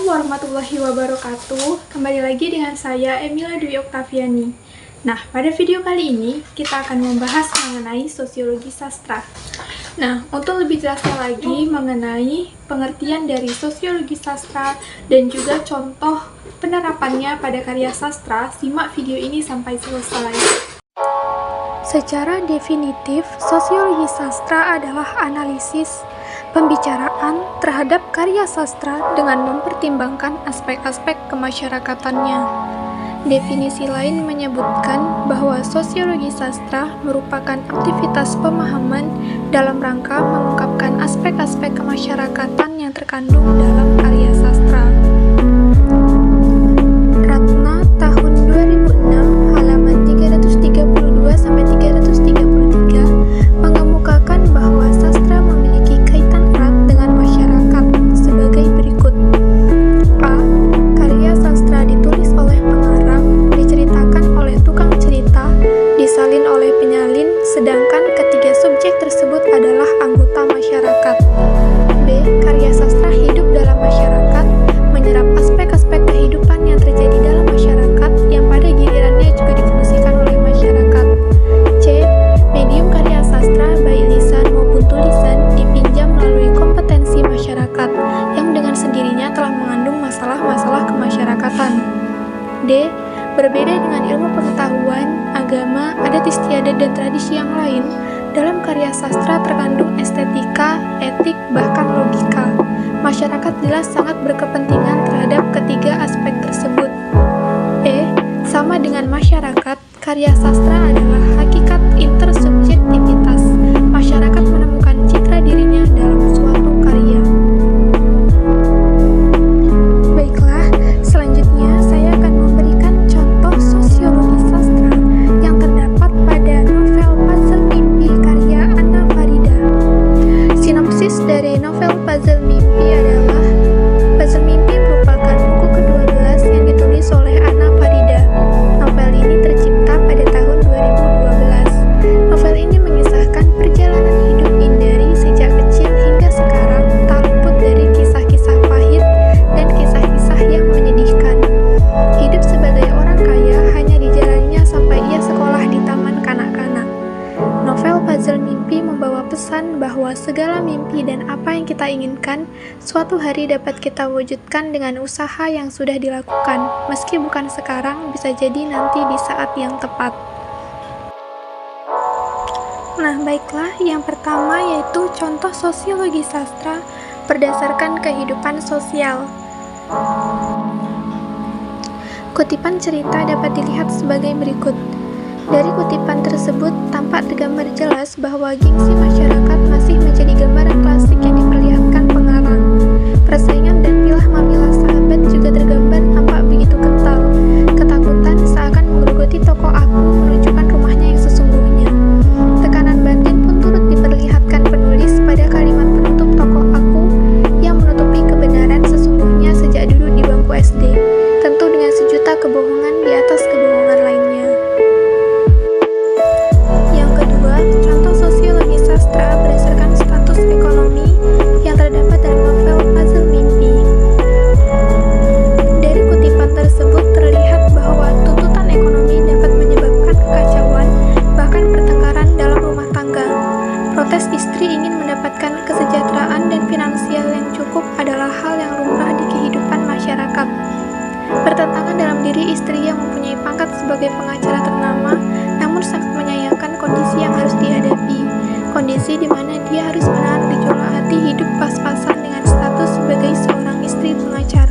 warahmatullahi wabarakatuh. Kembali lagi dengan saya Emila Dwi Oktaviani. Nah, pada video kali ini kita akan membahas mengenai sosiologi sastra. Nah, untuk lebih jelasnya lagi mengenai pengertian dari sosiologi sastra dan juga contoh penerapannya pada karya sastra, simak video ini sampai selesai. Secara definitif, sosiologi sastra adalah analisis pembicaraan terhadap karya sastra dengan mempertimbangkan aspek-aspek kemasyarakatannya. Definisi lain menyebutkan bahwa sosiologi sastra merupakan aktivitas pemahaman dalam rangka mengungkapkan aspek-aspek kemasyarakatan yang terkandung dalam karya sastra. Ratna tahun 2006 halaman 332-333 mengemukakan bahwa sastra memiliki kaitan erat dengan masyarakat sebagai berikut. A. Karya sastra ditulis oleh pengarang, diceritakan oleh tukang cerita, disalin oleh penyalin, sedangkan ketiga subjek tersebut adalah anggota masyarakat. B. Karya sastra hidup dalam masyarakat, menyerap aspek-aspek kehidupan yang terjadi dalam masyarakat yang pada gilirannya juga difungsikan oleh masyarakat. C. Medium karya sastra baik lisan maupun tulisan dipinjam melalui kompetensi masyarakat yang dengan sendirinya telah mengandung masalah-masalah kemasyarakatan. D. Berbeda dengan ilmu pengetahuan, agama, adat istiadat dan tradisi yang lain, dalam karya sastra terkandung estetika, etik, bahkan logika. Masyarakat jelas sangat berkepentingan terhadap ketiga aspek tersebut. E. Sama dengan masyarakat, karya sastra adalah hakikat intersubjektivitas. Masyarakat menemukan citra dirinya dalam suatu karya. Baiklah, selanjutnya saya akan memberikan contoh sosiologi sastra yang terdapat pada novel Puzzle Mimpi karya Anna Farida. Sinopsis dari novel Puzzle Mimpi adalah Puzzle Mimpi merupakan buku ke-12 yang ditulis oleh Anna Farida. Novel ini tercipta pada tahun 2012. Novel ini mengisahkan perjalanan hidup Indari sejak kecil hingga sekarang, tak luput dari kisah-kisah pahit dan kisah-kisah yang menyedihkan. Hidup sebagai orang kaya hanya dijalaninya sampai ia sekolah di taman kanak-kanak. Novel Puzzle Mimpi membawa pesan bahwa segala mimpi dan apa yang kita inginkan suatu hari dapat kita wujudkan dengan usaha yang sudah dilakukan, meski bukan sekarang, bisa jadi nanti di saat yang tepat. Nah, baiklah, yang pertama yaitu contoh sosiologi sastra berdasarkan kehidupan sosial. Kutipan cerita dapat dilihat sebagai berikut. Dari kutipan tersebut, tampak tergambar jelas bahwa gengsi masyarakat masih menjadi gambaran klasik yang diperlihatkan pengarang. Persaingan dan pilah-mamilah sahabat juga tergambar tampak begitu kental. Ketakutan seakan menggerogoti tokoh aku menunjukkan rumahnya yang sesungguhnya. Tekanan batin pun turut diperlihatkan penulis pada kalimat penutup tokoh aku yang menutupi kebenaran sesungguhnya sejak duduk di bangku SD, tentu dengan sejuta kebohongan di atas kebohongan lainnya. Yang kedua, contoh sosiologi sastra berdasarkan status ekonomi yang terdapat dalam novel Puzzle Mimpi. Dari kutipan tersebut terlihat bahwa tuntutan ekonomi dapat menyebabkan kekacauan, bahkan pertengkaran dalam rumah tangga. Protes istri ingin mendapatkan kesejahteraan dan finansial yang cukup adalah hal yang lumrah di kehidupan masyarakat. Pertentangan dalam diri istri yang mempunyai pangkat sebagai pengacara ternama, namun sangat menyayangkan kondisi yang harus dihadapi. Kondisi di mana dia harus menahan gejolak hati hidup pas-pasan dengan status sebagai seorang istri pengacara.